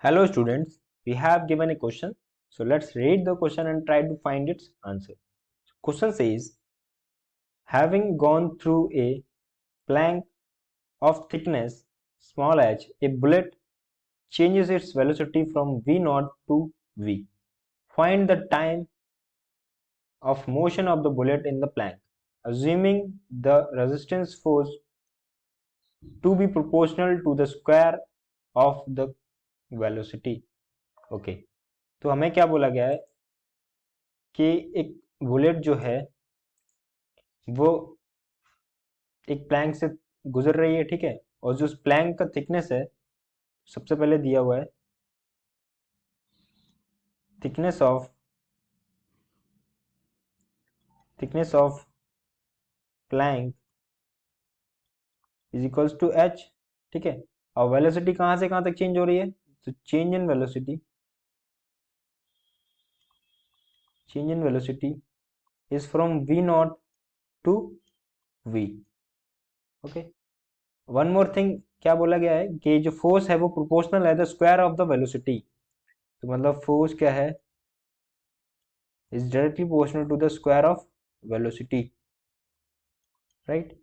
Hello students, we have given a question. So let's read the question and try to find its answer. Question says, having gone through a plank of thickness small h, a bullet changes its velocity from v0 to v. Find the time of motion of the bullet in the plank, assuming the resistance force to be proportional to the square of the velocity. Okay, तो हमें क्या बोला गया है कि एक bullet जो है वो एक प्लैंक से गुजर रही है, ठीक है, और जो उस प्लैंक का थिकनेस है सबसे पहले दिया हुआ है thickness of plank is equals to H, ठीक है, और वेलोसिटी कहाँ से कहाँ तक चेंज हो रही है, तो change in velocity is from v not to v. Okay, one more thing, क्या बोला गया है कि जो फोर्स है वो प्रोपोर्शनल है the square of the velocity. तो मतलब फोर्स क्या है, is directly proportional to the square of velocity, right.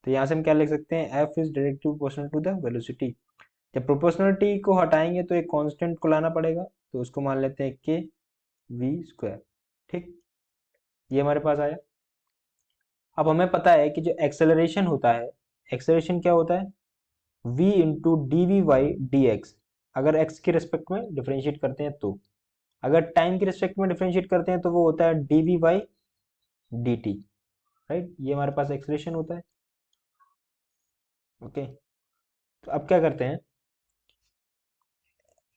तो यहाँ से हम क्या लिख सकते हैं, F is directly proportional to the velocity. जब प्रोपोर्शनलिटी को हटाएंगे तो एक कांस्टेंट को लाना पड़ेगा, तो उसको मान लेते हैं के वी स्क्वायर. ठीक, ये हमारे पास आया. अब हमें पता है कि जो एक्सेलरेशन होता है, एक्सेलरेशन क्या होता है, v into D V by D X. अगर x के रिस्पेक्ट में डिफ्रेंशिएट करते हैं तो, अगर टाइम के रिस्पेक्ट में डिफ्रेंशिएट करते हैं तो वो होता है D V by D T, right. ये हमारे पास एक्सेलरेशन होता है. ओके, तो अब क्या करते हैं,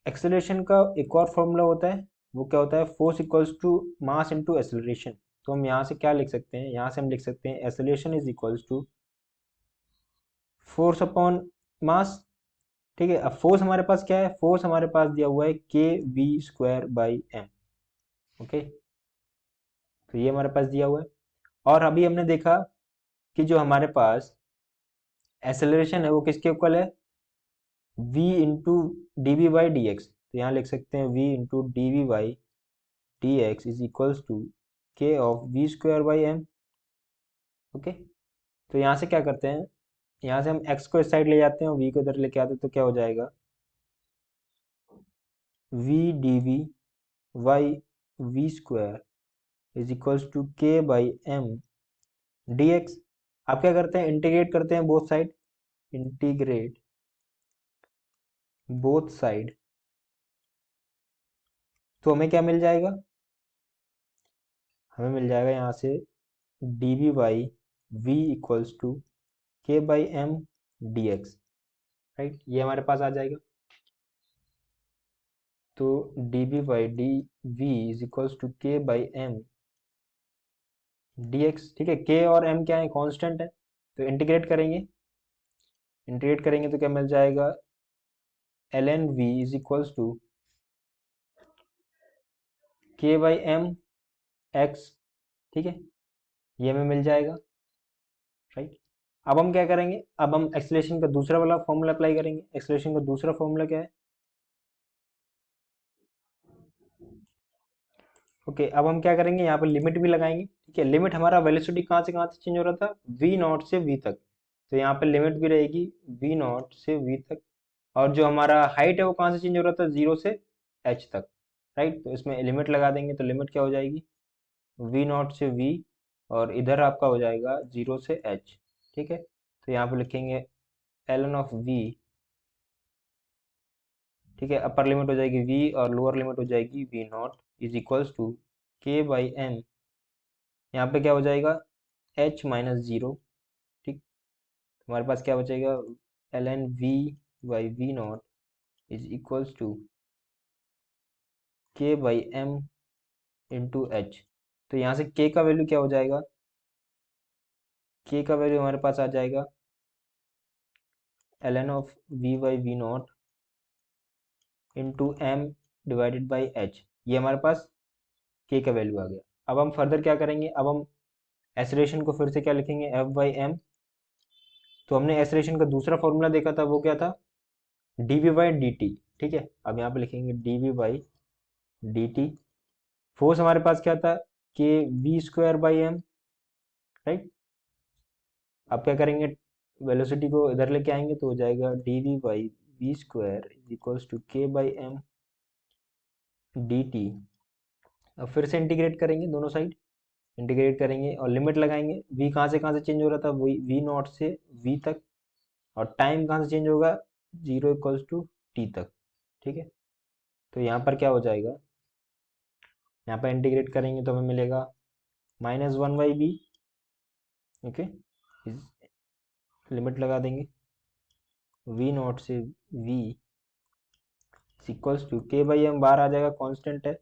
एक्सेलरेशन का एक और फॉर्मूला होता है, वो क्या होता है, force equals to mass into acceleration. तो हम यहाँ से क्या लिख सकते हैं, यहाँ से हम लिख सकते हैं acceleration is equals to force upon mass. ठीक है, अब फोर्स हमारे पास क्या है, फोर्स हमारे पास दिया हुआ है K V square by M. Okay, तो ये हमारे पास दिया हुआ है. और अभी हमने देखा कि जो हमारे पास एक्सेलरेशन है वो किसके इक्वल है, v into D V by D X. तो यहाँ लिख सकते हैं v into D V by D X is equals to K of V square by M. Okay, तो यहाँ से क्या करते हैं, यहाँ से हम x को इस साइड ले जाते हैं और v को इधर लेके आते हैं, तो क्या हो जाएगा, v D V by V square is equals to K by M D X. आप क्या करते हैं, इंटीग्रेट करते हैं both side, integrate both side, तो हमें क्या मिल जाएगा, हमें मिल जाएगा यहाँ से D V by V equals to K by M D X, right. ये हमारे पास आ जाएगा. तो D B by D V is equals to K by M D X. ठीक है, के और एम क्या है, कांस्टेंट है, तो इंटीग्रेट करेंगे तो क्या मिल जाएगा, L N V is equals to K by M X. ठीक है, ये हमें मिल जाएगा, राइट. अब हम क्या करेंगे, अब हम एक्सेलरेशन का दूसरा वाला फॉर्मूला अप्लाई करेंगे. एक्सेलरेशन का दूसरा फॉर्मूला क्या है, ओके, अब हम क्या करेंगे, यहाँ पर लिमिट भी लगाएंगे. ठीक है, लिमिट हमारा वेलोसिटी कहाँ से कहाँ तक चेंज हो रहा था, वी नॉट से वी तक, तो यहाँ पर लिमिट भी रहेगी वी नॉट से वी तक. और जो हमारा हाइट है वो कहाँ से चेंज हो रहा था, जीरो से एच तक, राइट. तो इसमें लिमिट लगा देंगे तो लिमिट क्या हो जाएगी, वी नॉट से वी, और इधर आपका हो जाएगा जीरो से एच. ठीक है, तो यहाँ पर लिखेंगे एल एन ऑफ वी. ठीक है, अपर लिमिट हो जाएगी v और लोअर लिमिट हो जाएगी v not is equals to K by M. यहाँ पे क्या हो जाएगा, h माइनस जीरो. ठीक, हमारे पास क्या बचेगा, L N V by V not is equals to K by M into H. तो यहाँ से k का वैल्यू क्या हो जाएगा, k का वैल्यू हमारे पास आ जाएगा L N of V by V not into M divided by H. ये हमारे पास k का वैल्यू आ गया. अब हम फर्दर क्या करेंगे, अब हम एक्सेलरेशन को फिर से क्या लिखेंगे, एफ बाई एम. तो हमने एक्सेलरेशन का दूसरा फॉर्मूला देखा था, वो क्या था, D V by D T. ठीक है। अब यहाँ पे लिखेंगे dv/dt। फोर्स हमारे पास क्या था, के v²/m, राइट। अब क्या करेंगे, वेलोसिटी को इधर लेके आएंगे तो हो जाएगा dv/v²=k/m/dt। अब फिर से इंटीग्रेट करेंगे दोनों साइड, इंटीग्रेट करेंगे और लिमिट लगाएंगे। v कहाँ से चेंज हो रहा था, वही v0 से v तक, और टाइम कहाँ से चेंज होगा, 0 = t तक, ठीक है। तो यहाँ पर क्या हो जाएगा, यहाँ पर इंटीग्रेट करेंगे तो हमें मिलेगा -1/v, ओके। लिमिट लगा देंगे, v0 से v इक्वल्स टू k/m, बार आ जाएगा, कांस्टेंट है।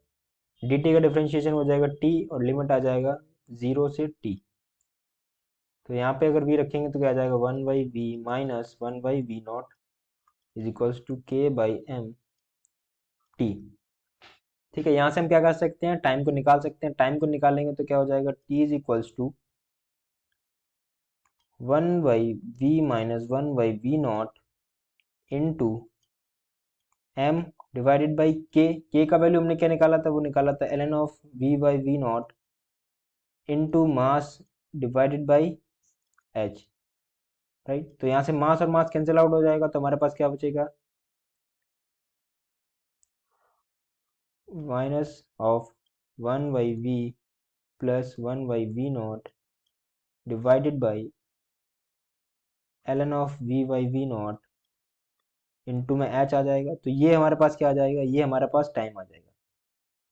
dt का डिफरेंशिएशन हो जाएगा t, और लिमिट आ जाएगा 0 से t। तो यहाँ पे अगर v रखेंगे तो क्या आ जाएगा, 1/v minus 1/v0 is equals to k/m t। ठीक है, यहाँ से हम क्या कर सकते हैं, टाइम को निकाल सकते हैं। टाइम को निकालेंगे तो क्या हो जाएगा, t is equals to 1/v minus 1/v0 into m divided by k का वैल्यू हमने क्या निकाला था, वो निकाला था ln of v/v0 into mass divided by h, right. तो यहाँ से मास और मास कैंसिल आउट हो जाएगा, तो हमारे पास क्या बचेगा, minus of 1/v plus 1/v0 divided by ln of v/v0 into में h आ जाएगा। तो ये हमारे पास क्या आ जाएगा, ये हमारे पास टाइम आ जाएगा,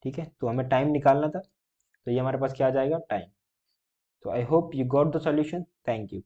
ठीक है। तो हमें टाइम निकालना था, तो ये हमारे पास क्या आ जाएगा, टाइम। तो I hope you got the solution. Thank you.